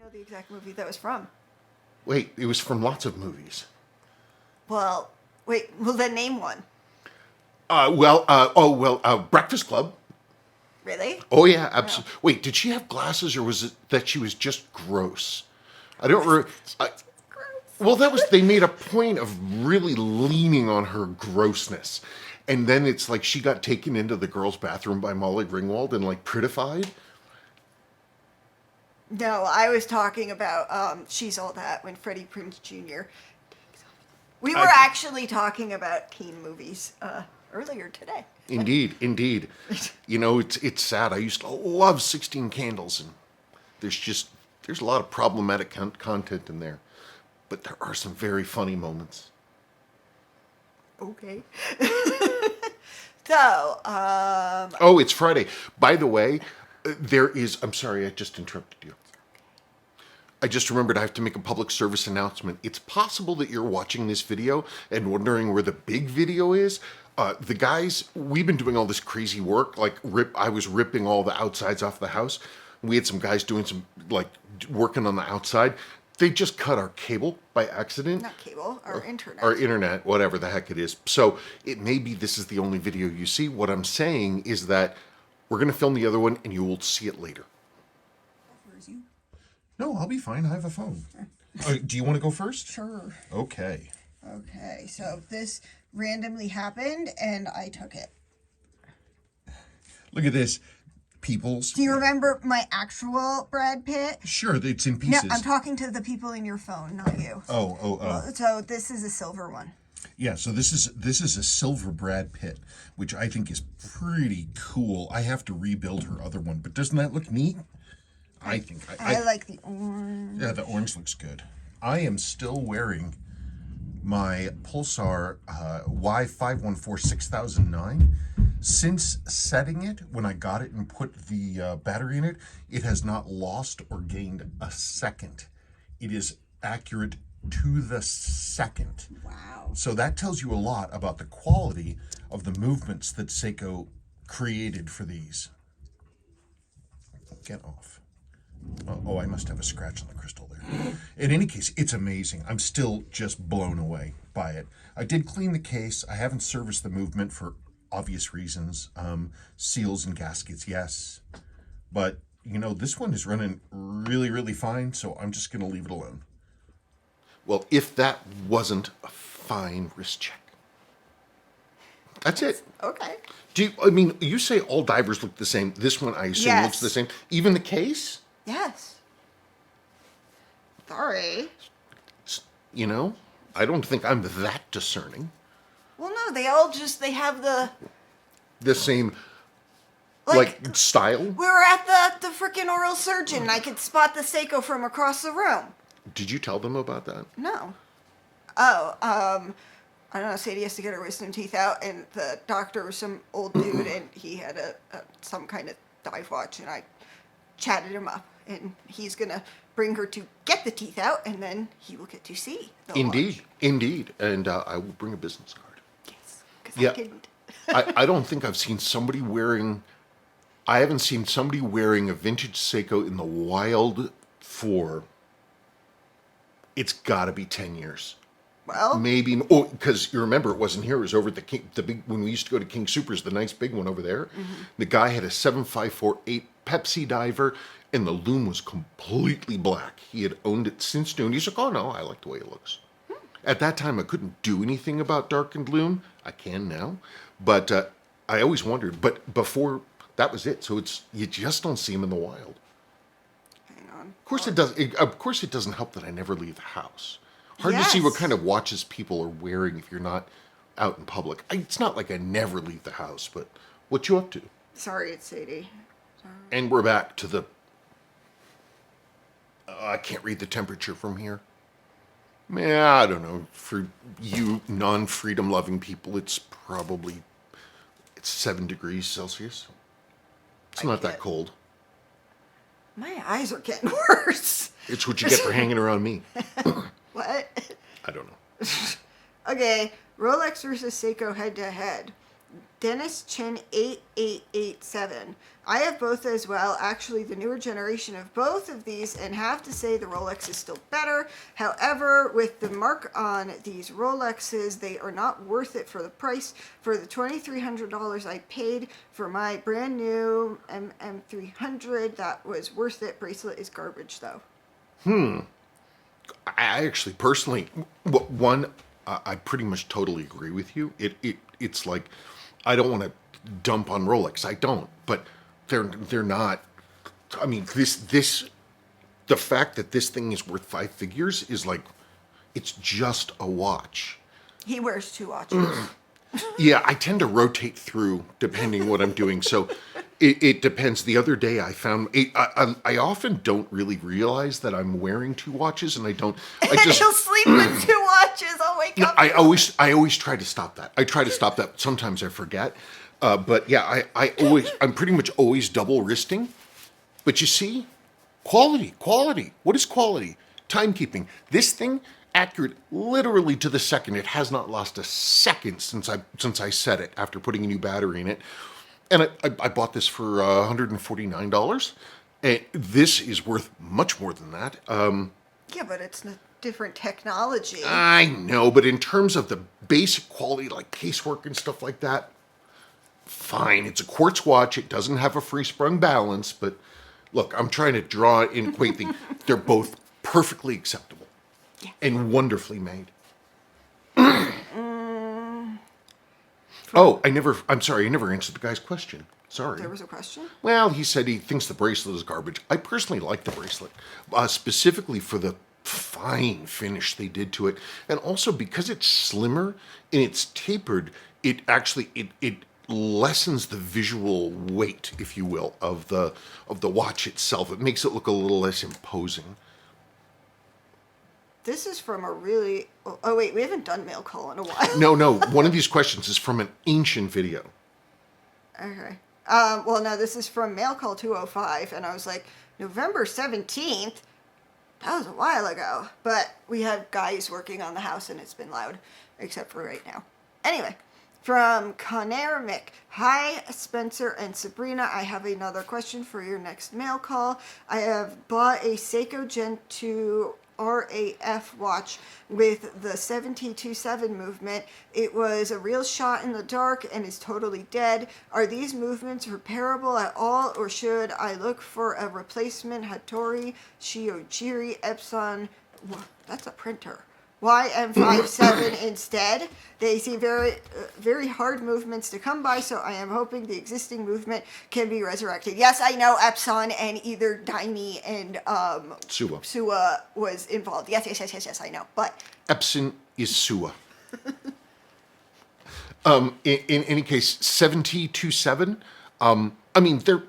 know the exact movie that was from. Wait, it was from lots of movies. Well, wait. Well, then name one. Breakfast Club. Really? Oh, yeah, absolutely. No. Wait, did she have glasses or was it that she was just gross? I don't remember. Well, they made a point of really leaning on her grossness. And then it's like she got taken into the girls' bathroom by Molly Ringwald and like prettified. No, I was talking about She's All That when Freddie Prinze Jr. We were actually talking about teen movies earlier today. Indeed. You know, it's sad. I used to love 16 Candles, and there's a lot of problematic content in there. But there are some very funny moments. Okay. So, Oh, it's Friday. By the way, I'm sorry, I just interrupted you. I just remembered I have to make a public service announcement. It's possible that you're watching this video and wondering where the big video is. The guys, we've been doing all this crazy work. I was ripping all the outsides off the house. We had some guys doing some, working on the outside. They just cut our cable by accident. Not cable, our internet. Our internet, whatever the heck it is. So it may be this is the only video you see. What I'm saying is that we're going to film the other one and you will see it later. No, I'll be fine. I have a phone. Do you want to go first? Sure. Okay. Okay, so this randomly happened and I took it. Look at this. Peoples. Do you remember my actual Brad Pitt? Sure, it's in pieces. No, I'm talking to the people in your phone, not you. Oh. So this is a silver one. Yeah, so this is a silver Brad Pitt, which I think is pretty cool. I have to rebuild her other one, but doesn't that look neat? I think. I like the orange. Yeah, the orange looks good. I am still wearing my Pulsar Y514-6009. Since setting it, when I got it and put the battery in it, it has not lost or gained a second. It is accurate to the second. Wow. So that tells you a lot about the quality of the movements that Seiko created for these. Get off. Oh, I must have a scratch on the crystal there. In any case, it's amazing. I'm still just blown away by it. I did clean the case. I haven't serviced the movement for obvious reasons. Seals and gaskets, yes. But, you know, this one is running really, really fine, so I'm just going to leave it alone. Well, if that wasn't a fine wrist check. That's it. Okay. You say all divers look the same. This one, I assume, looks the same. Even the case? Yes. Sorry. You know, I don't think I'm that discerning. Well, no, they have the same, style. We were at the freaking oral surgeon, and I could spot the Seiko from across the room. Did you tell them about that? No. Oh, I don't know, Sadie has to get her wisdom teeth out, and the doctor was some old dude, and he had some kind of dive watch, and I chatted him up, and he's going to bring her to get the teeth out, and then he will get to see the watch. Indeed. And I will bring a business card. Yes, because I couldn't. I don't think I've seen somebody I haven't seen somebody wearing a vintage Seiko in the wild for, it's got to be 10 years. Well, maybe, because you remember it wasn't here. It was over at the big, when we used to go to King Soopers, the nice big one over there. Mm-hmm. The guy had a 7548 Pepsi diver, and the loom was completely black. He had owned it since noon. He's like, oh no, I like the way it looks. At that time, I couldn't do anything about darkened loom. I can now, but I always wondered. But before, that was it. So you just don't see them in the wild. Hang on. Of course, it doesn't help that I never leave the house. Hard to see what kind of watches people are wearing if you're not out in public. It's not like I never leave the house, but what you up to? Sorry, it's Sadie. Sorry. And we're back to the... I can't read the temperature from here. Yeah, I don't know. For you non-freedom loving people, it's 7 degrees Celsius. It's not that cold. My eyes are getting worse. It's what you get for hanging around me. What? I don't know. Okay, Rolex versus Seiko head-to-head. Dennis Chin 8887. I have both as well, actually the newer generation of both of these, and have to say the Rolex is still better. However, with the mark on these Rolexes, they are not worth it for the price. For the $2,300 I paid for my brand new MM300, that was worth it. Bracelet is garbage though. I actually personally, one, I pretty much totally agree with you. It's like, I don't want to dump on Rolex. I don't, but they're not. I mean, the fact that this thing is worth 5 figures is like, it's just a watch. He wears 2 watches. Yeah, I tend to rotate through depending what I'm doing. So it depends. The other day I found I often don't really realize that I'm wearing 2 watches, and I don't. I just He'll sleep with 2 watches. I'll wake up. I always try to stop that. I try to stop that. Sometimes I forget. But yeah, I'm pretty much always double wristing. But you see, quality. What is quality? Timekeeping. This thing, accurate literally to the second. It has not lost a second since I set it after putting a new battery in it. And I bought this for $149. And this is worth much more than that. Yeah, but it's a different technology. I know, but in terms of the basic quality, like casework and stuff like that, fine. It's a quartz watch. It doesn't have a free-sprung balance, but look, I'm trying to draw and equate the. They're both perfectly acceptable and wonderfully made. Oh, I'm sorry, I never answered the guy's question. Sorry. There was a question? Well, he said he thinks the bracelet is garbage. I personally like the bracelet, specifically for the fine finish they did to it, and also because it's slimmer and it's tapered. It actually it lessens the visual weight, if you will, of the watch itself. It makes it look a little less imposing. This is from a really... Oh, wait, we haven't done mail call in a while. No. One of these questions is from an ancient video. Okay. Well, no, this is from mail call 205, and I was like, November 17th? That was a while ago. But we have guys working on the house, and it's been loud, except for right now. Anyway. From Conair Mick. Hi, Spencer and Sabrina. I have another question for your next mail call. I have bought a Seiko Gen 2 RAF watch with the 7227 movement. It was a real shot in the dark and is totally dead. Are these movements repairable at all, or should I look for a replacement Hattori Shiojiri Epson? That's a printer. YMMV instead. They seem very hard movements to come by, so I am hoping the existing movement can be resurrected. Yes, I know Epson and either Daimi and Suwa was involved. Yes, I know. But Epson is Suwa. In any case, 7227, I mean, they're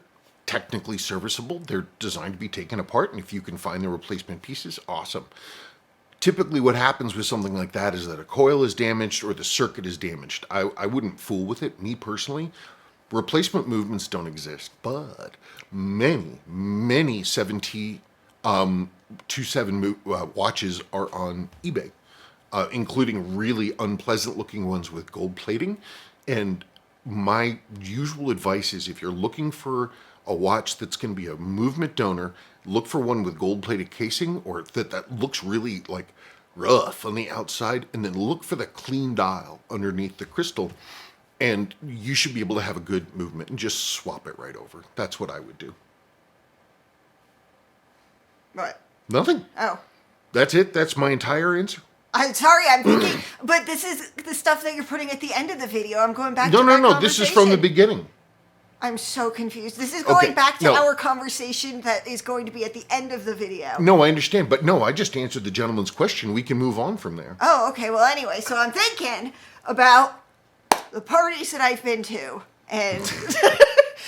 technically serviceable. They're designed to be taken apart, and if you can find the replacement pieces, awesome. Typically what happens with something like that is that a coil is damaged or the circuit is damaged. I wouldn't fool with it, me personally. Replacement movements don't exist, but many 7227 watches are on eBay, including really unpleasant looking ones with gold plating. And my usual advice is, if you're looking for a watch that's going to be a movement donor, look for one with gold-plated casing, or that looks really like rough on the outside, and then look for the clean dial underneath the crystal, and you should be able to have a good movement and just swap it right over. That's what I would do. what? Nothing. Oh. That's it. That's my entire answer. I'm sorry, I'm thinking, but this is the stuff that you're putting at the end of the video. I'm going back No, to no, that no. This is from the conversation. beginning. I'm so confused. This is going Okay, back to no. our conversation that is going to be at the end of the video. No, I understand, but no, I just answered the gentleman's question. We can move on from there. Oh, okay. Well, anyway, so I'm thinking about the parties that I've been to. And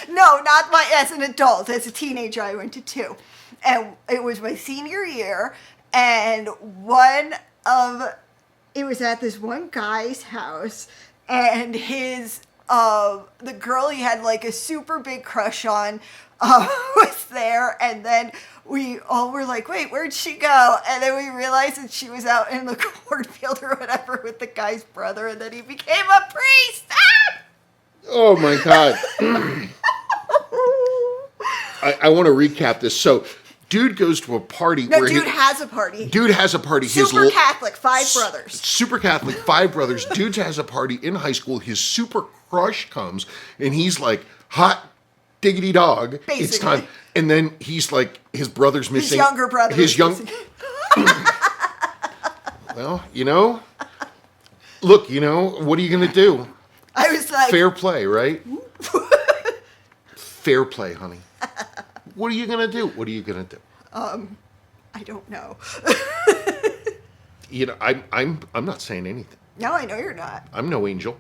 no, not as an adult. As a teenager, I went to 2. And it was my senior year. And it was at this one guy's house. And the girl he had like a super big crush on was there, and then we all were like, wait, where'd she go? And then we realized that she was out in the cornfield or whatever with the guy's brother, and then he became a priest. Ah! Oh my God. I want to recap this. So, dude goes to a party No, where dude has a party. Dude has a party. Super Catholic, 5 brothers. Super Catholic, 5 brothers. Dude has a party in high school. His super crush comes, and he's like, hot diggity dog. Basically. It's time. And then he's like, his brother's missing. His younger brother. Well, look, what are you going to do? I was like, Fair play, right? Fair play, honey. What are you going to do? What are you going to do? I don't know. I'm not saying anything. No, I know you're not. I'm no angel.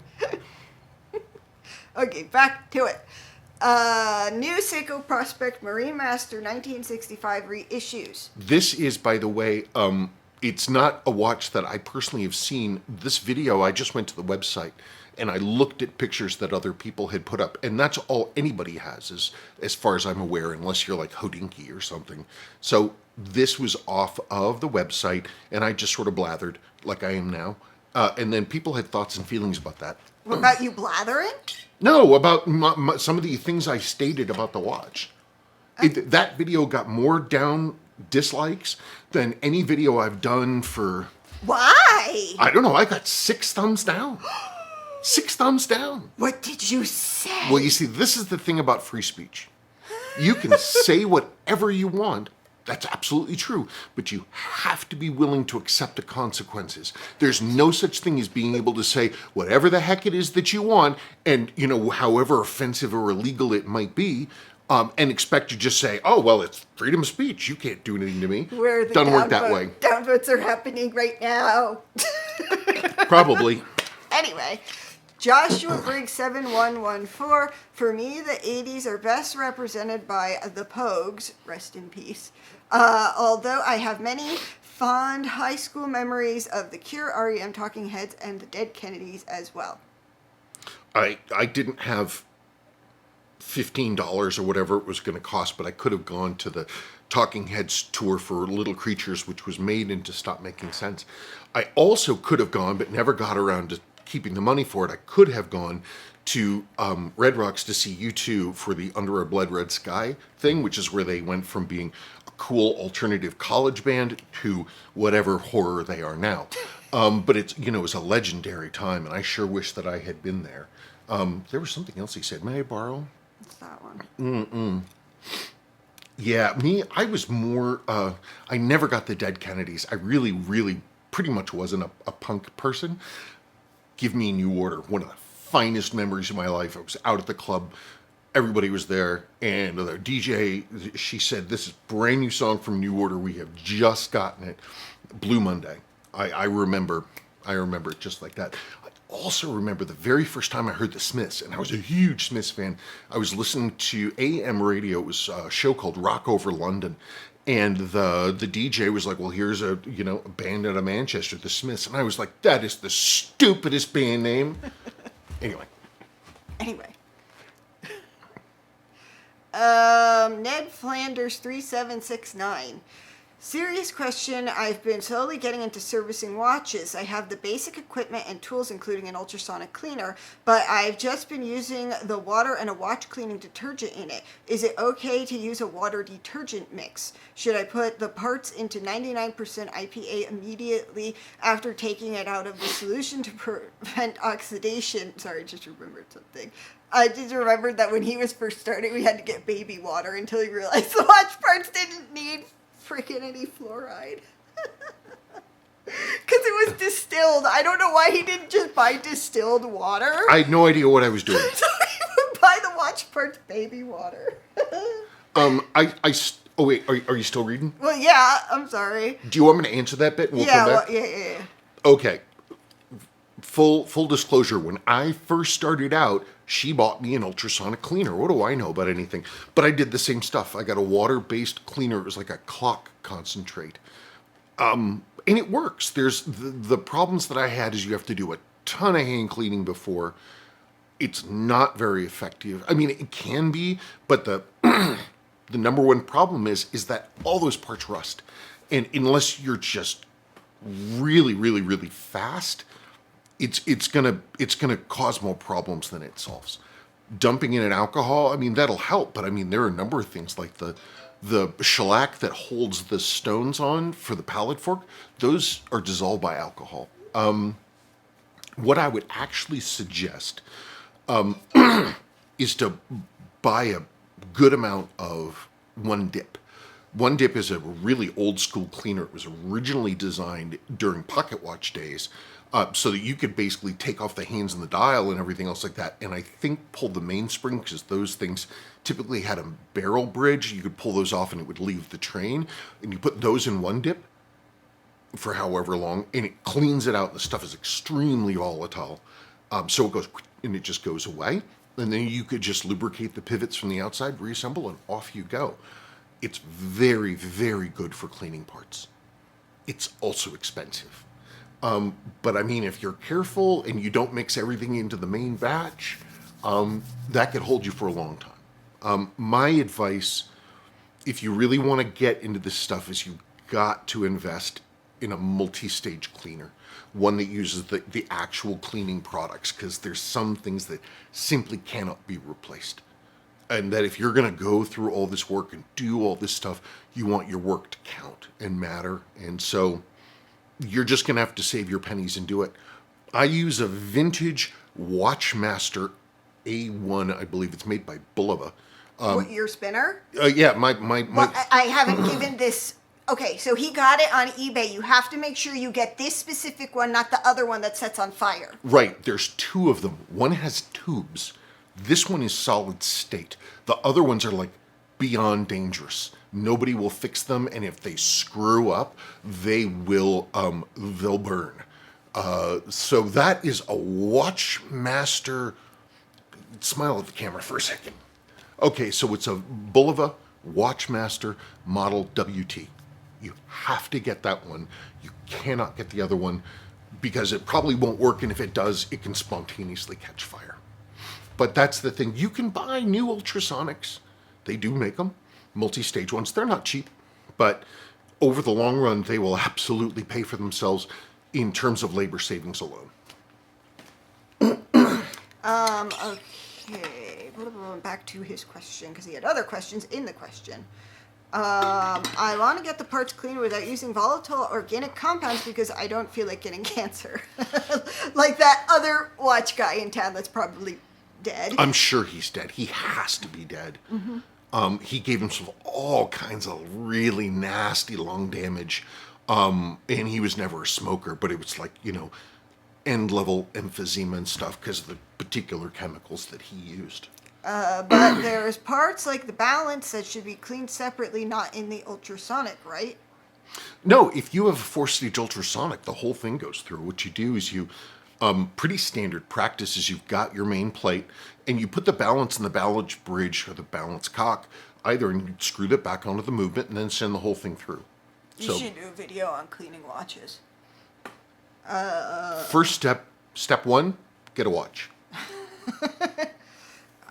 Okay, back to it. New Seiko Prospect Marinemaster 1965 reissues. This is, by the way, it's not a watch that I personally have seen. This video, I just went to the website and I looked at pictures that other people had put up, and that's all anybody has, as far as I'm aware, unless you're like Hodinky or something. So this was off of the website, and I just sort of blathered like I am now. And then people had thoughts and feelings about that. What about you blathering? No, about some of the things I stated about the watch. That video got more dislikes than any video I've done for... Why? I don't know. I got 6 thumbs down. 6 thumbs down. What did you say? Well, you see, this is the thing about free speech. You can say whatever you want. That's absolutely true. But you have to be willing to accept the consequences. There's no such thing as being able to say whatever the heck it is that you want, and, however offensive or illegal it might be, and expect to just say, oh, well, it's freedom of speech. You can't do anything to me. Where the Doesn't work that way. Downvotes are happening right now. Probably. Anyway, Joshua Briggs 7114. For me, the 80s are best represented by the Pogues, rest in peace. Although I have many fond high school memories of the Cure, REM, Talking Heads, and the Dead Kennedys as well. I didn't have $15 or whatever it was going to cost, but I could have gone to the Talking Heads tour for Little Creatures, which was made into Stop Making Sense. I also could have gone, but never got around to keeping the money for it. I could have gone to Red Rocks to see U2 for the Under a Blood Red Sky thing, which is where they went from being a cool alternative college band to whatever horror they are now. But it's, it was a legendary time, and I sure wish that I had been there. There was something else he said. May I borrow? What's that one? Yeah, I was more, I never got the Dead Kennedys. I really, really pretty much wasn't a punk person. Give Me New Order, one of the finest memories of my life. I was out at the club, everybody was there, and the DJ, she said, this is a brand new song from New Order. We have just gotten it. Blue Monday. I remember it just like that. I also remember the very first time I heard the Smiths, and I was a huge Smiths fan. I was listening to AM radio. It was a show called Rock Over London, and the DJ was like, well, here's a band out of Manchester, the Smiths. And I was like, that is the stupidest band name. Anyway. Ned Flanders 3769. Serious question. I've been slowly getting into servicing watches. I have the basic equipment and tools, including an ultrasonic cleaner, but I've just been using the water and a watch cleaning detergent in it. Is it okay to use a water detergent mix? Should I put the parts into 99% IPA immediately after taking it out of the solution to prevent oxidation? Sorry, I just remembered something. I just remembered that when he was first starting, we had to get baby water until he realized the watch parts didn't need freaking any fluoride. Because it was distilled. I don't know why he didn't just buy distilled water. I had no idea what I was doing. So he would buy the watch parts baby water. Oh wait, are you still reading? Well, yeah, I'm sorry. Do you want me to answer that bit? We'll come back? Yeah. Okay. Full disclosure, when I first started out, she bought me an ultrasonic cleaner. What do I know about anything? But I did the same stuff. I got a water-based cleaner. It was like a clock concentrate. And it works. There's the problems that I had is you have to do a ton of hand cleaning before. It's not very effective. I mean, it can be, but the number one problem is that all those parts rust. And unless you're just really, really, really fast, it's gonna cause more problems than it solves. dumping in an alcohol, I mean, that'll help. But I mean, there are a number of things like the shellac that holds the stones on for the pallet fork, those are dissolved by alcohol. What I would actually suggest is to buy a good amount of One Dip. One Dip is a really old school cleaner. It was originally designed during pocket watch days so that you could basically take off the hands and the dial and everything else like that. And I think pull the mainspring, because those things typically had a barrel bridge. You could pull those off and it would leave the train. And you put those in One Dip for however long, and it cleans it out. The stuff is extremely volatile. So it goes, and it just goes away. And then you could just lubricate the pivots from the outside, reassemble, and off you go. It's very, very good for cleaning parts. It's also expensive. But I mean, if you're careful and you don't mix everything into the main batch, that could hold you for a long time. My advice, if you really want to get into this stuff, is you've got to invest in a multi-stage cleaner, one that uses the actual cleaning products, because there's some things that simply cannot be replaced. And that if you're going to go through all this work and do all this stuff, you want your work to count and matter. And so you're just going to have to save your pennies and do it. I use a vintage Watchmaster A1, I believe it's made by Bulova. What, your spinner? Yeah, Well, I haven't given this. Okay, so he got it on eBay. You have to make sure you get this specific one, not the other one that sets on fire. Right, there's two of them. One has tubes. This one is solid state. The other ones are like beyond dangerous. Nobody will fix them, and if they screw up, they'll burn. So that is a Watchmaster. Smile at the camera for a second. Okay, so it's a Bulova Watchmaster Model WT. You have to get that one. You cannot get the other one because it probably won't work, and if it does, it can spontaneously catch fire. But that's the thing. You can buy new Ultrasonics. They do make them, multi-stage ones. They're not cheap, but over the long run, they will absolutely pay for themselves in terms of labor savings alone. Okay. Back to his question, because he had other questions in the question. I want to get the parts cleaner without using volatile organic compounds because I don't feel like getting cancer. Like that other watch guy in town that's probably dead. I'm sure he's dead. He has to be dead. Mm-hmm. He gave himself all kinds of really nasty lung damage. And he was never a smoker, but it was like, end-level emphysema and stuff because of the particular chemicals that he used. But there's parts like the balance that should be cleaned separately, not in the ultrasonic, right? No, if you have a 4-stage ultrasonic, the whole thing goes through. What you do is you, pretty standard practice is you've got your main plate and you put the balance in the balance bridge or the balance cock either, and you screw that back onto the movement and then send the whole thing through. You should do a video on cleaning watches. First step one, get a watch.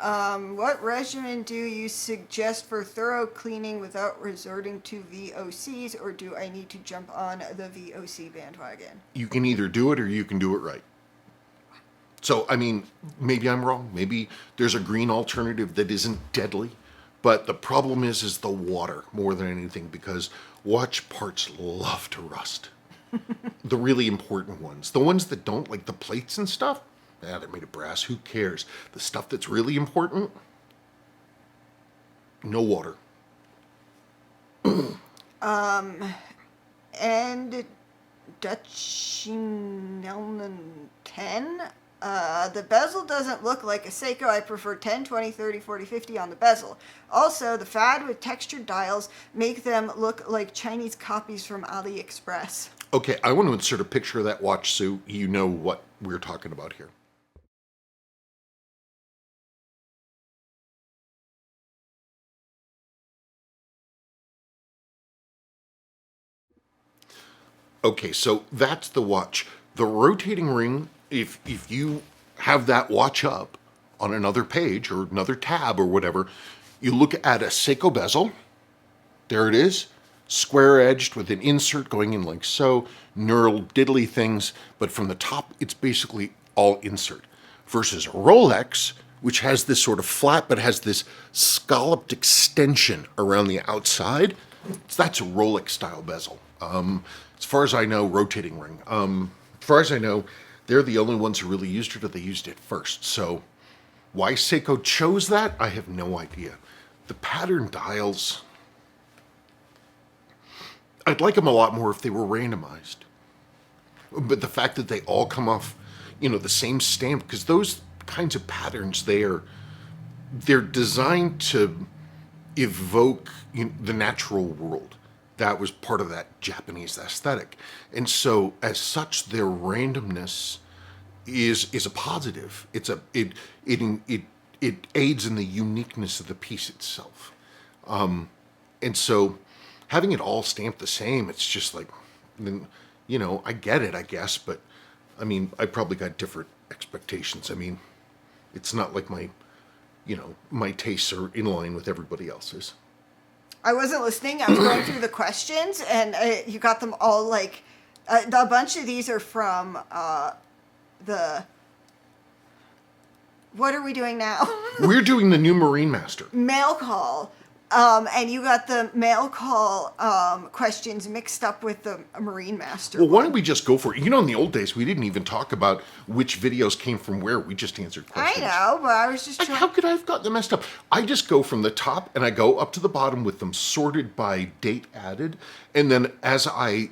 What regimen do you suggest for thorough cleaning without resorting to VOCs, or do I need to jump on the VOC bandwagon? You can either do it or you can do it right. So, I mean, maybe I'm wrong. Maybe there's a green alternative that isn't deadly. But the problem is the water more than anything, because watch parts love to rust. The really important ones. The ones that don't, like the plates and stuff, they're made of brass. Who cares? The stuff that's really important, no water. And Dutch 10. The bezel doesn't look like a Seiko. I prefer 10, 20, 30, 40, 50 on the bezel. Also, the fad with textured dials make them look like Chinese copies from AliExpress. Okay, I want to insert a picture of that watch so you know what we're talking about here. Okay, so that's the watch. The rotating ring, if you have that watch up on another page or another tab or whatever, you look at a Seiko bezel. There it is, square-edged with an insert going in like so, knurled diddly things, but from the top, it's basically all insert. Versus Rolex, which has this sort of flat but has this scalloped extension around the outside. That's a Rolex style bezel. As far as I know, rotating ring. As far as I know, they're the only ones who really used it, or they used it first. So why Seiko chose that, I have no idea. The pattern dials, I'd like them a lot more if they were randomized. But the fact that they all come off, the same stamp, because those kinds of patterns, they're designed to evoke the natural world. That was part of that Japanese aesthetic. And so as such, their randomness is a positive. It aids in the uniqueness of the piece itself. And so having it all stamped the same, it's just like, I get it, I guess, but I probably got different expectations. It's not like my tastes are in line with everybody else's. I wasn't listening. I was going through the questions, and you got them all like. A bunch of these are from the. What are we doing now? We're doing the new Marinemaster. Mail call. And you got the mail call questions mixed up with the Marinemaster. Well, why don't we just go for it? In the old days, we didn't even talk about which videos came from where. We just answered questions. I know, but I was just trying. How could I have gotten them messed up? I just go from the top and I go up to the bottom with them sorted by date added. And then as I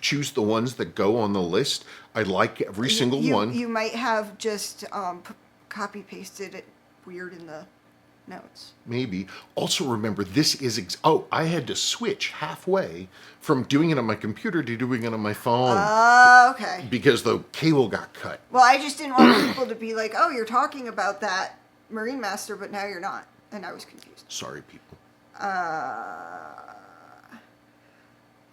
choose the ones that go on the list, I like every single one. You might have just copy pasted it weird in the notes. Maybe. Also remember, this is... I had to switch halfway from doing it on my computer to doing it on my phone. Okay. Because the cable got cut. Well, I just didn't want people to be like, oh, you're talking about that Marinemaster, but now you're not. And I was confused. Sorry, people.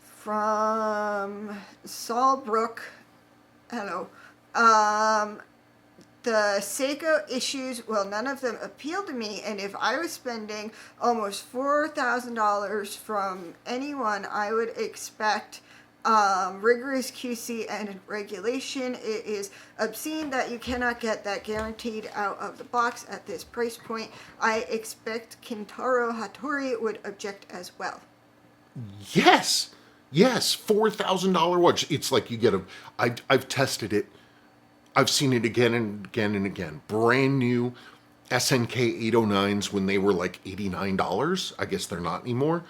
From Saul Brook. Hello. The Seiko issues, well, none of them appeal to me, and if I was spending almost $4,000 from anyone, I would expect rigorous QC and regulation. It is obscene that you cannot get that guaranteed out of the box at this price point. I expect Kintaro Hattori would object as well. Yes, $4,000 watch. It's like you get I've tested it. I've seen it again and again and again. Brand new SNK 809s when they were like $89. I guess they're not anymore.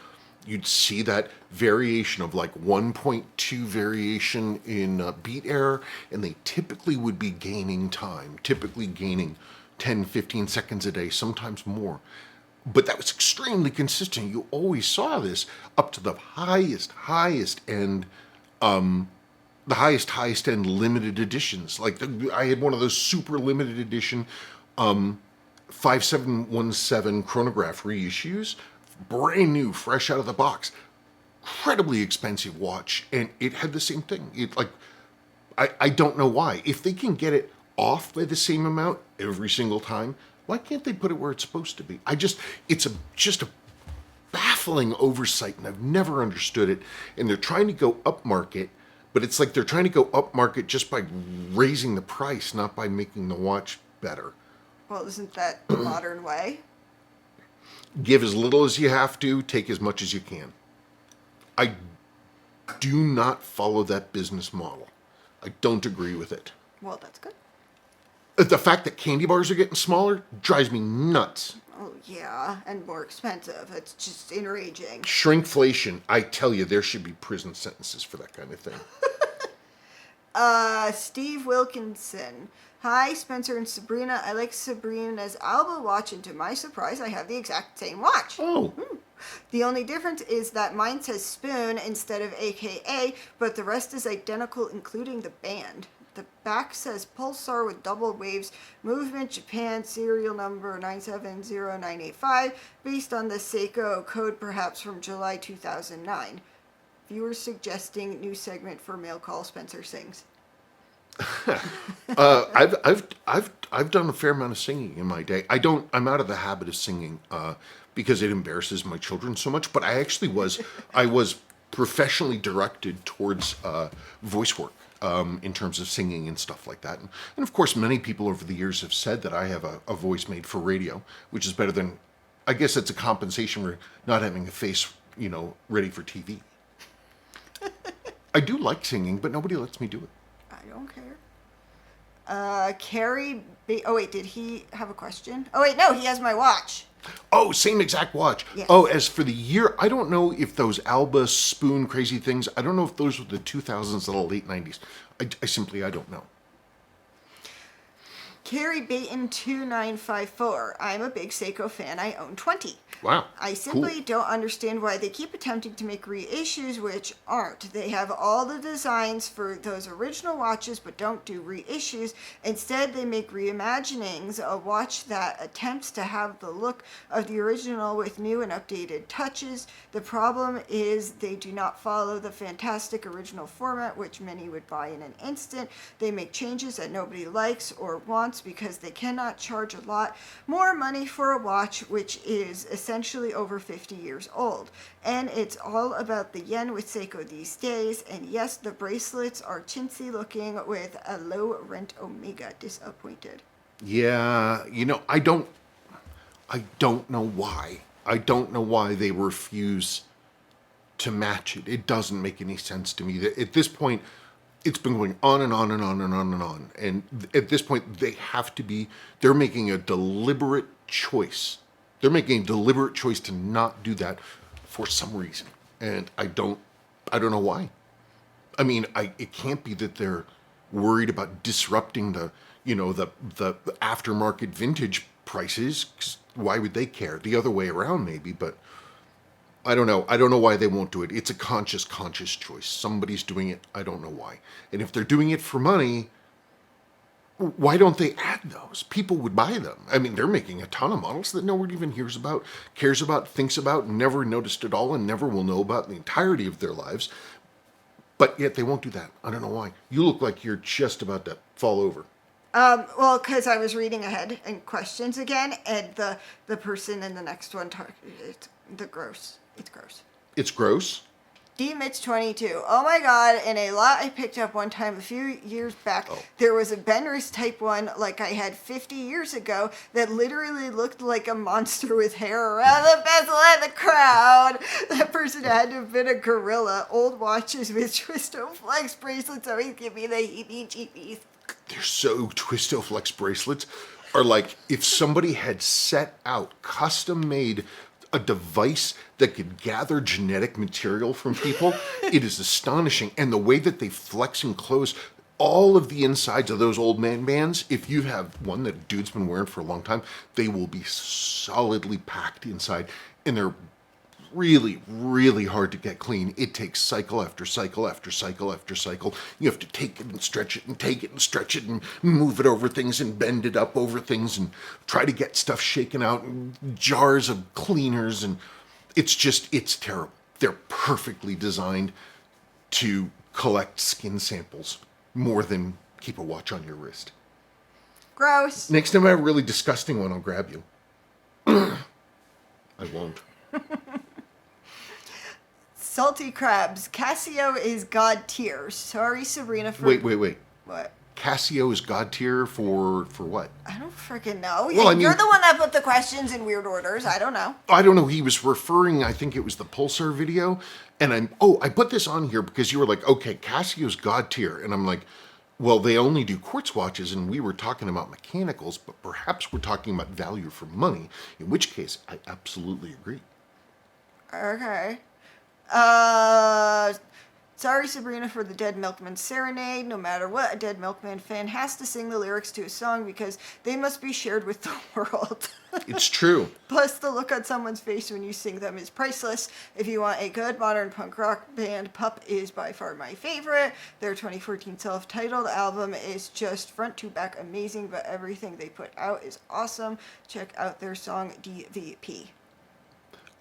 You'd see that variation of like 1.2 variation in beat error, and they typically would be gaining time, typically gaining 10, 15 seconds a day, sometimes more. But that was extremely consistent. You always saw this up to the highest end, the highest end limited editions. Like I had one of those super limited edition 5717 chronograph reissues, brand new, fresh out of the box, incredibly expensive watch, and it had the same thing. I don't know why. If they can get it off by the same amount every single time, why can't they put it where it's supposed to be? It's just a baffling oversight, and I've never understood it. And they're trying to go upmarket, but it's like they're trying to go upmarket just by raising the price, not by making the watch better. Well, isn't that the modern way? Give as little as you have to, take as much as you can. I do not follow that business model. I don't agree with it. Well, that's good. The fact that candy bars are getting smaller drives me nuts. Oh, yeah, and more expensive. It's just enraging. Shrinkflation. I tell you, there should be prison sentences for that kind of thing. Steve Wilkinson. Hi, Spencer and Sabrina. I like Sabrina's Alba watch, and to my surprise, I have the exact same watch. Oh. The only difference is that mine says spoon instead of AKA, but the rest is identical, including the band. The back says Pulsar with double waves, movement, Japan, serial number 970985, based on the Seiko code perhaps from July 2009. Viewers suggesting new segment for mail call, Spencer sings. I've done a fair amount of singing in my day. I'm out of the habit of singing because it embarrasses my children so much, but I was professionally directed towards voice work. in terms of singing and stuff like that. And of course, many people over the years have said that I have a voice made for radio, which is better than, I guess it's a compensation for not having a face, ready for TV. I do like singing, but nobody lets me do it. I don't care. Oh wait, did he have a question? Oh wait, no, he has my watch. Oh, same exact watch. Yes. Oh, as for the year, I don't know if those Alba spoon crazy things, I don't know if those were the 2000s or the late 90s. I don't know. Carrie Baton 2954. I'm a big Seiko fan. I own 20. Wow. I simply cool. don't understand why they keep attempting to make reissues which aren't. They have all the designs for those original watches but don't do reissues. Instead, they make reimaginings, a watch that attempts to have the look of the original with new and updated touches. The problem is they do not follow the fantastic original format which many would buy in an instant. They make changes that nobody likes or wants because they cannot charge a lot more money for a watch which is essentially over 50 years old. And it's all about the yen with Seiko these days. And yes, the bracelets are chintzy looking with a low rent omega. Disappointed. Yeah, I don't know why. I don't know why they refuse to match it. It doesn't make any sense to me. At this point, it's been going on and on and on and on and on. And at this point, they're making a deliberate choice. They're making a deliberate choice to not do that for some reason. And I don't know why. I mean, it can't be that they're worried about disrupting the aftermarket vintage prices. 'Cause why would they care? The other way around, maybe, but I don't know. I don't know why they won't do it. It's a conscious choice. Somebody's doing it. I don't know why. And if they're doing it for money, why don't they add those? People would buy them. I mean, they're making a ton of models that no one even hears about, cares about, thinks about, never noticed at all, and never will know about in the entirety of their lives. But yet they won't do that. I don't know why. You look like you're just about to fall over. Well, because I was reading ahead in questions again, and the person in the next one it's gross. It's gross. It's gross? D-Mitch22. Oh my god, in a lot I picked up one time a few years back, there was a Benris Type 1 like I had 50 years ago that literally looked like a monster with hair around the bezel and the crown. That person had to have been a gorilla. Old watches with Twistoflex bracelets always give me the heebie-jeebies. They're so Twistoflex bracelets are like if somebody had set out, custom made a device that could gather genetic material from people. It is astonishing. And the way that they flex and close all of the insides of those old man bands, if you have one that a dude's been wearing for a long time, they will be solidly packed inside. And they're really, really hard to get clean. It takes cycle after cycle after cycle after cycle. You have to take it and stretch it and take it and stretch it and move it over things and bend it up over things and try to get stuff shaken out and jars of cleaners. And it's terrible. They're perfectly designed to collect skin samples more than keep a watch on your wrist. Gross. Next time I have a really disgusting one, I'll grab you. I won't. Salty crabs. Casio is god tier. Sorry, Sabrina. For Wait. What? Casio is god tier for what? I don't freaking know. Well, You're the one that put the questions in weird orders. I don't know. I don't know. He was referring, I think it was the Pulsar video. And I put this on here because you were like, okay, Casio's god tier. And I'm like, well, they only do quartz watches, and we were talking about mechanicals, but perhaps we're talking about value for money, in which case I absolutely agree. Okay. Sorry, Sabrina, for the Dead Milkman serenade. No matter what, a Dead Milkman fan has to sing the lyrics to a song because they must be shared with the world. It's true. Plus, the look on someone's face when you sing them is priceless. If you want a good modern punk rock band, Pup is by far my favorite. Their 2014 self-titled album is just front to back amazing, but everything they put out is awesome. Check out their song DVP.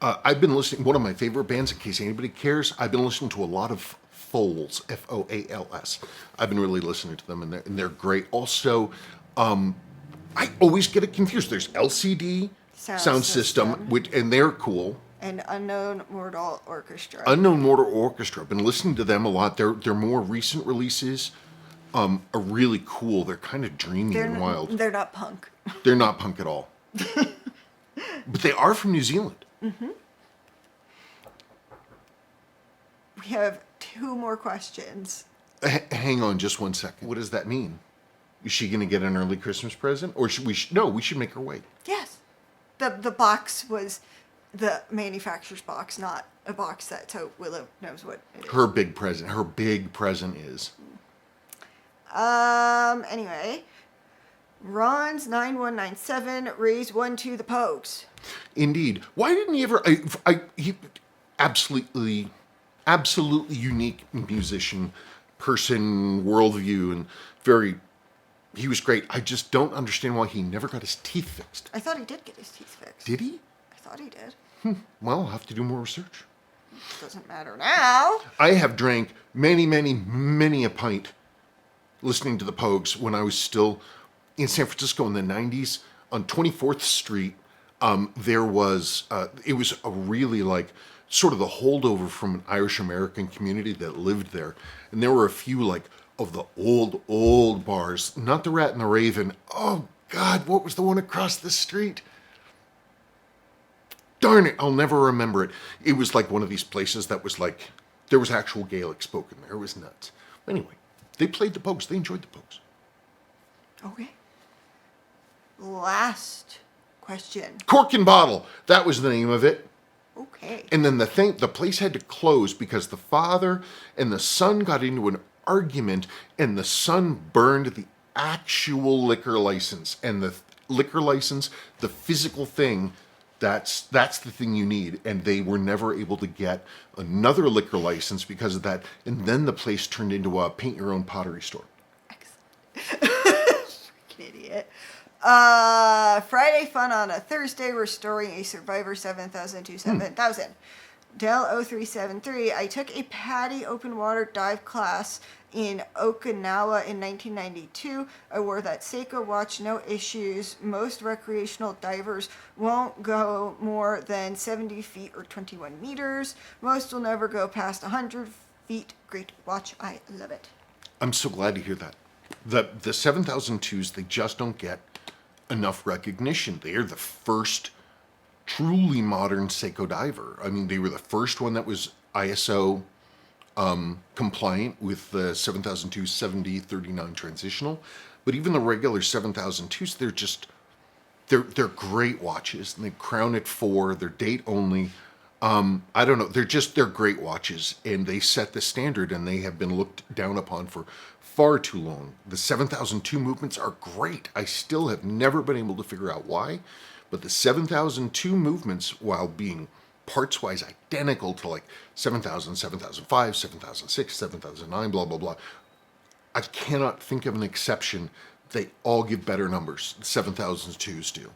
I've been listening, one of my favorite bands, in case anybody cares, I've been listening to a lot of Foals, F-O-A-L-S. I've been really listening to them, and they're great. Also, I always get it confused. There's LCD Sound System, and they're cool. And Unknown Mortal Orchestra. Unknown Mortal Orchestra. I've been listening to them a lot. They're more recent releases. are really cool. They're kind of dreamy and wild. They're not punk. They're not punk at all. But they are from New Zealand. Mm-hmm. We have 2 more questions. Hang on just one second. What does that mean? Is she going to get an early Christmas present? Or should we... No, we should make her wait. Yes. The box was the manufacturer's box, not a box set, so Willow knows what it is. Her big present is... Anyway. Ron's 9197 raise 1 to the Pogues. Indeed. Why didn't he ever... he absolutely unique musician, person, worldview, and he was great. I just don't understand why he never got his teeth fixed. I thought he did get his teeth fixed. Did he? I thought he did. Well, I'll have to do more research. Doesn't matter now. I have drank many a pint listening to the Pogues when I was still in San Francisco in the 90s on 24th Street. There was, it was a really like sort of the holdover from an Irish American community that lived there. And there were a few like of the old bars, not the Rat and the Raven. Oh God, what was the one across the street? Darn it, I'll never remember it. It was like one of these places that was like, there was actual Gaelic spoken there. It was nuts. Anyway, they played the Pogues. They enjoyed the Pogues. Okay. Last question. Cork and Bottle. That was the name of it. Okay. And then the place had to close because the father and the son got into an argument and the son burned the actual liquor license. And the liquor license, the physical thing, that's the thing you need. And they were never able to get another liquor license because of that. And then the place turned into a paint-your-own pottery store. Excellent. Freaking idiot. Friday fun on a Thursday, restoring a Survivor 7000 to 7000. Dell 0373, I took a PADI open water dive class in Okinawa in 1992. I wore that Seiko watch, no issues. Most recreational divers won't go more than 70 feet or 21 meters. Most will never go past 100 feet. Great watch. I love it. I'm so glad to hear that. The 7002s, they just don't get enough recognition. They are the first truly modern Seiko diver. I mean, they were the first one that was ISO compliant with the 7002 7039 transitional. But even the regular 7002s, they're great watches. And they crown at 4. They're date only. I don't know. They're great watches, and they set the standard, and they have been looked down upon for far too long. The 7002 movements are great. I still have never been able to figure out why, but the 7002 movements, while being parts-wise identical to like 7000, 7005, 7006, 7009, blah, blah, blah, I cannot think of an exception. They all give better numbers. The 7002s do.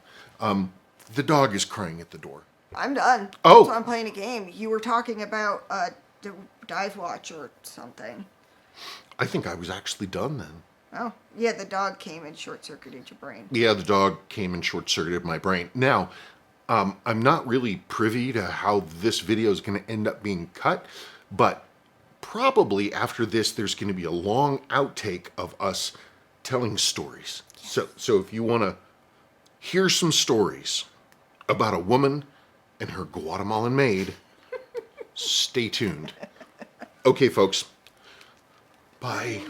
The dog is crying at the door. I'm done. Oh. So I'm playing a game. You were talking about the dive watch or something. I think I was actually done then. Oh, yeah, the dog came and short-circuited your brain. Yeah, the dog came and short-circuited my brain. Now, I'm not really privy to how this video is going to end up being cut, but probably after this, there's going to be a long outtake of us telling stories. Yes. So if you want to hear some stories about a woman and her Guatemalan maid, stay tuned. Okay, folks. Bye.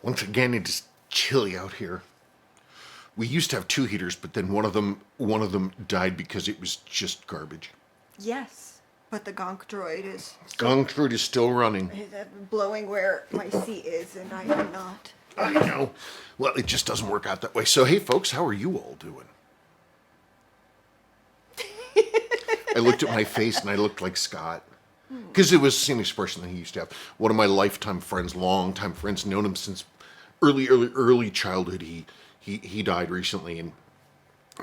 Once again, it is chilly out here. We used to have 2 heaters, but then one of them died because it was just garbage. Yes, but the Gonk Droid is Gonk Droid is still running. blowing where my seat is, and I am not. I know. Well, it just doesn't work out that way. So, hey, folks, how are you all doing? I looked at my face and I looked like Scott. Because it was the same expression that he used to have. One of my lifetime friends, longtime friends, known him since early childhood. He died recently, and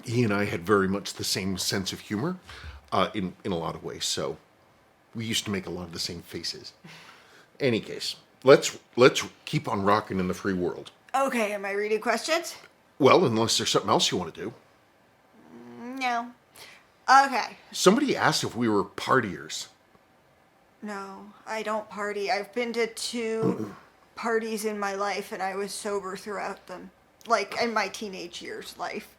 he and I had very much the same sense of humor in a lot of ways. So we used to make a lot of the same faces. Any case, let's keep on rocking in the free world. Okay, am I reading questions? Well, unless there's something else you want to do. No. Okay. Somebody asked if we were partiers. No, I don't party. I've been to 2 parties in my life, and I was sober throughout them. Like, in my teenage years' life.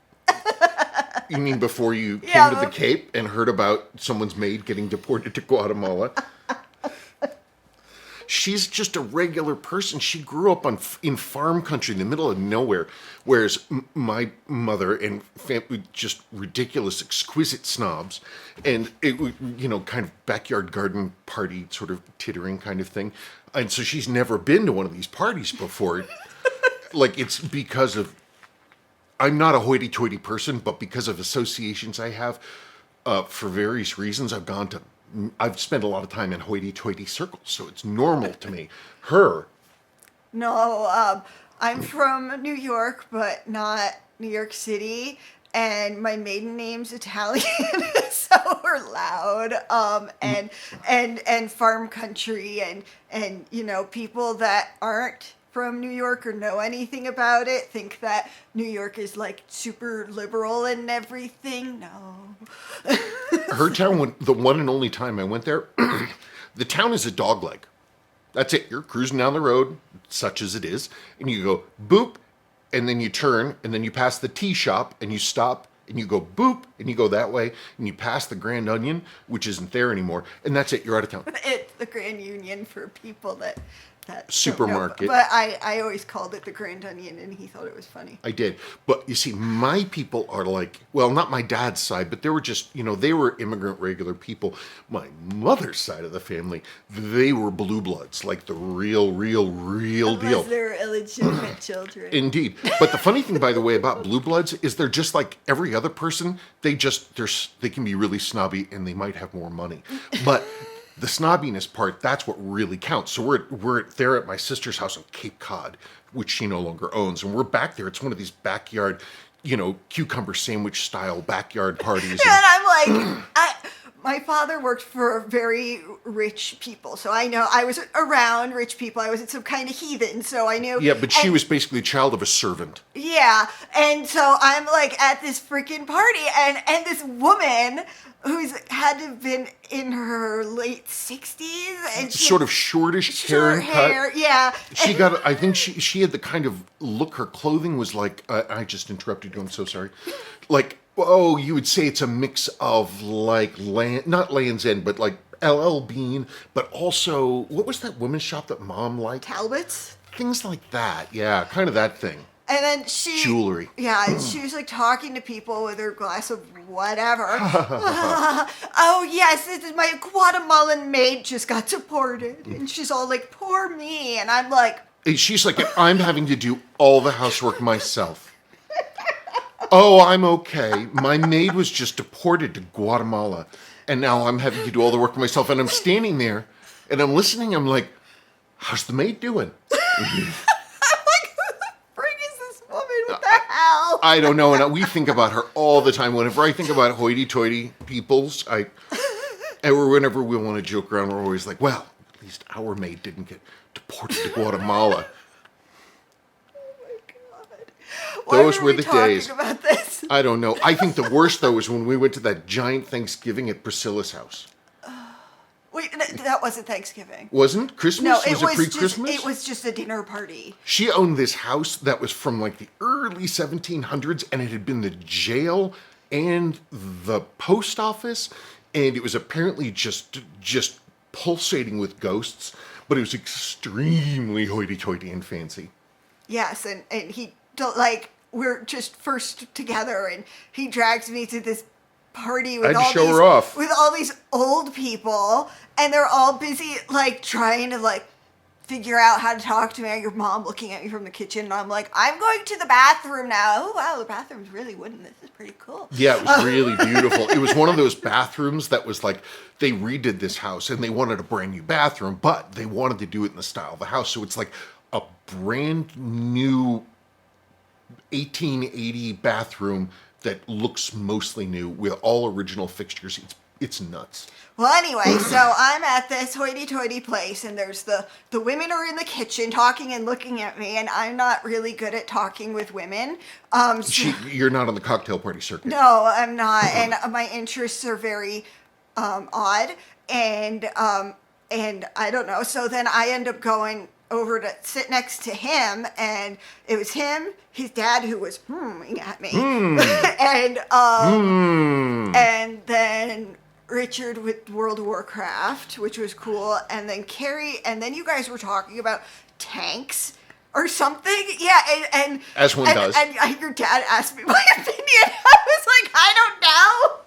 You mean before you Yeah, came to the Cape and heard about someone's maid getting deported to Guatemala? She's just a regular person. She grew up in farm country in the middle of nowhere, whereas my mother and family just ridiculous, exquisite snobs, and it kind of backyard garden party sort of tittering kind of thing. And so she's never been to one of these parties before. Like, it's because of I'm not a hoity-toity person, but because of associations I have, for various reasons, I've spent a lot of time in hoity-toity circles, so it's normal to me. Her, No, I'm from New York, but not New York City, and my maiden name's Italian, so we're loud. And farm country, and people that aren't from New York or know anything about it think that New York is like super liberal and everything. No. her town, the one and only time I went there, the town is a dogleg. That's it. You're cruising down the road, such as it is, and you go boop, and then you turn, and then you pass the tea shop, and you stop, and you go boop, and you go that way, and you pass the Grand Onion, which isn't there anymore, and that's it. You're out of town. It's the Grand Union for people that Supermarket. But I always called it the Grand Onion, and he thought it was funny. I did. But you see, my people are like, well, not my dad's side, but they were just, they were immigrant regular people. My mother's side of the family, they were blue bloods, like the real deal. Unless they're illegitimate children. Indeed. But the funny thing, by the way, about blue bloods is they're just like every other person. They can be really snobby, and they might have more money. But the snobbiness part, that's what really counts. So we're there at my sister's house on Cape Cod, which she no longer owns. And we're back there. It's one of these backyard, cucumber sandwich style backyard parties. And I'm like, my father worked for very rich people. So I know I was around rich people. I wasn't some kind of heathen. So I knew. Yeah, but she was basically a child of a servant. Yeah. And so I'm like at this freaking party, and this woman who's had to have been in her late 60s, and sort of shortish short hair, yeah. I think she had the kind of look, her clothing was like, I just interrupted you, I'm so sorry. Like, you would say it's a mix of like not Land's End, but like LL Bean, but also, what was that woman's shop that Mom liked? Talbot's? Things like that, yeah, kind of that thing. And then jewelry. Yeah, and she was like talking to people with her glass of whatever. Oh yes, this is my Guatemalan maid just got deported, and she's all like, "Poor me," and I'm like, she's like, I'm having to do all the housework myself. Oh, I'm okay. My maid was just deported to Guatemala, and now I'm having to do all the work myself. And I'm standing there, and I'm listening. I'm like, how's the maid doing? I don't know, and we think about her all the time. Whenever I think about hoity-toity peoples, whenever we want to joke around, we're always like, well, at least our maid didn't get deported to Guatemala. Oh my God. Those were the days. About this? I don't know. I think the worst, though, was when we went to that giant Thanksgiving at Priscilla's house. Wait, that wasn't Thanksgiving. Wasn't? Christmas? No, was it pre-Christmas? It was just a dinner party. She owned this house that was from like the early 1700s, and it had been the jail and the post office, and it was apparently just pulsating with ghosts, but it was extremely hoity-toity and fancy. Yes, and he, like, we're just first together, and he drags me to this party with all these old people, and they're all busy like trying to like figure out how to talk to me. And your mom looking at me from the kitchen, and I'm like, I'm going to the bathroom now. Oh wow, the bathroom's really wooden. This is pretty cool. Yeah, it was really beautiful. It was one of those bathrooms that was like, they redid this house and they wanted a brand new bathroom, but they wanted to do it in the style of the house. So it's like a brand new 1880 bathroom that looks mostly new with all original fixtures. It's It's nuts. Well, anyway, so I'm at this hoity-toity place, and there's the women are in the kitchen talking and looking at me, and I'm not really good at talking with women. You're not on the cocktail party circuit. No, I'm not, and my interests are very odd, and I don't know. So then I end up going over to sit next to him, and it was him, his dad, who was at me, and then Richard with World of Warcraft, which was cool, and then Carrie, and then you guys were talking about tanks or something. Yeah, and as one does. And your dad asked me my opinion. I was like, I don't know.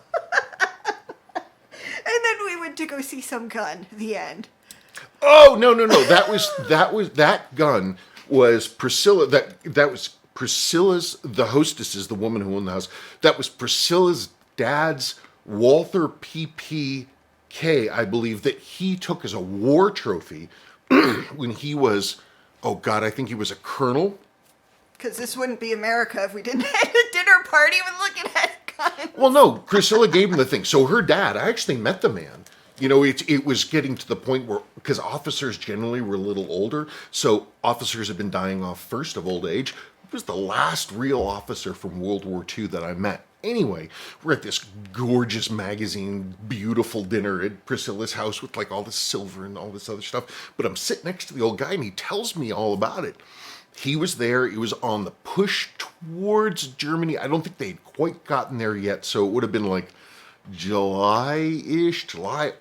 And then we went to go see some gun. The end. Oh, no. That gun was Priscilla. That was Priscilla's, the hostess, the woman who owned the house. That was Priscilla's dad's Walther PPK, I believe, that he took as a war trophy when he was, I think he was a colonel. Because this wouldn't be America if we didn't have a dinner party with looking at guns. Well, no, Priscilla gave him the thing. So her dad, I actually met the man. You know, it was getting to the point where, because officers generally were a little older, so officers had been dying off first of old age. He was the last real officer from World War II that I met. Anyway, we're at this gorgeous magazine, beautiful dinner at Priscilla's house with like all this silver and all this other stuff. But I'm sitting next to the old guy and he tells me all about it. He was there. It was on the push towards Germany. I don't think they'd quite gotten there yet. So it would have been like July,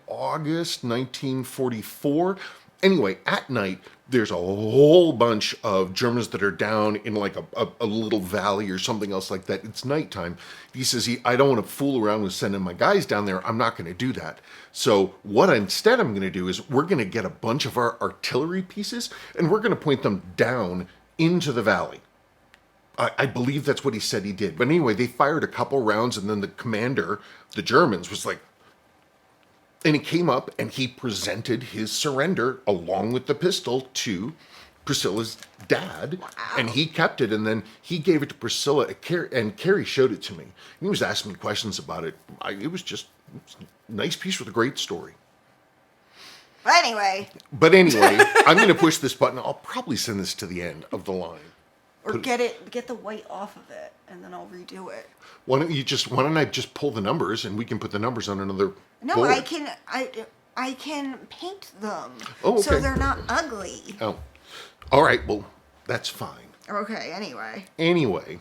August, 1944. Anyway, at night, there's a whole bunch of Germans that are down in like a little valley or something else like that. It's nighttime. He says, I don't want to fool around with sending my guys down there. I'm not going to do that. So what instead I'm going to do is we're going to get a bunch of our artillery pieces and we're going to point them down into the valley. I believe that's what he said he did. But anyway, they fired a couple rounds and then the commander, the Germans, was like, and he came up and he presented his surrender along with the pistol to Priscilla's dad. Wow. And he kept it and then he gave it to Priscilla and Carrie showed it to me. He was asking me questions about it. It was a nice piece with a great story. But anyway, I'm going to push this button. I'll probably send this to the end of the line. Or get the white off of it, and then I'll redo it. Why don't I just pull the numbers, and we can put the numbers on another No, board. I can paint them. Oh, okay. So they're not ugly. Oh. All right, well, that's fine. Okay, anyway. Anyway,